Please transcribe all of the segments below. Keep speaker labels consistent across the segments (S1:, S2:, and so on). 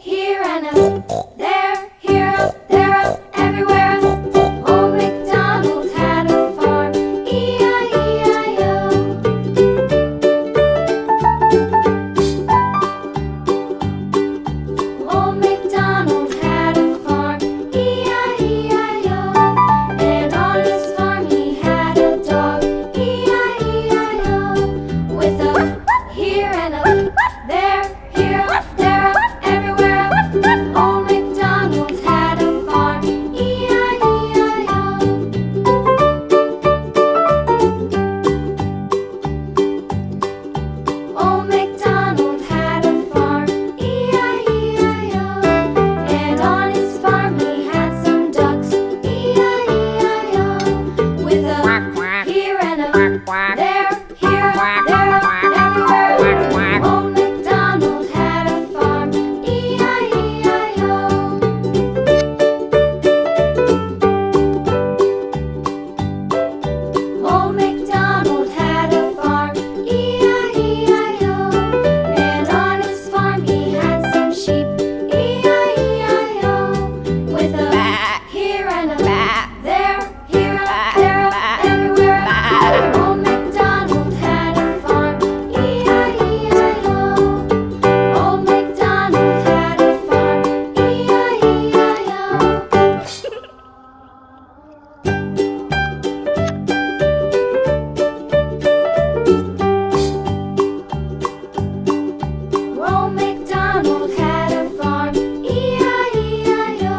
S1: here and a there, here up, there up, everywhere. Old MacDonald had a farm, E-I-E-I-O. Old MacDonald had a farm, E-I-E-I-O. And on his farm he had a dog, E-I-E-I-O. With a here and a there, here up, there up, everywhere. Old MacDonald had a farm, E-I-E-I-O. Old MacDonald had a farm, E-I-E-I-O. And on his farm he had some ducks, E-I-E-I-O. With a here and a there, here up, there up, everywhere. Old MacDonald had a farm, E-I-E-I-O. Old MacDonald had a farm, E-I-E-I-O. And on his farm he had some sheep, E-I-E-I-O. With a here and a there, here up, there up, everywhere. Old MacDonald had a farm, E-I-E-I-O. Old MacDonald had a farm, E-I-E-I-O. Old MacDonald had a farm, E-I-E-I-O.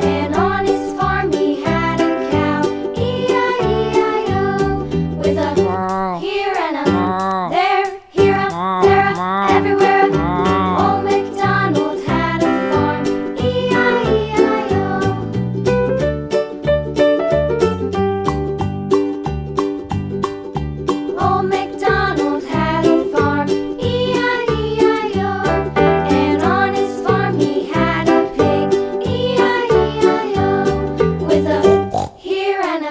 S1: And on his farm he had a cow, E-I-E-I-O. With a here and a there, here up, there up, everywhere. Old MacDonald had a farm, E-I-E-I-O. Old MacDonald had a farm, E-I-E-I-O. And on his farm he had a pig, E-I-E-I-O. With a here and a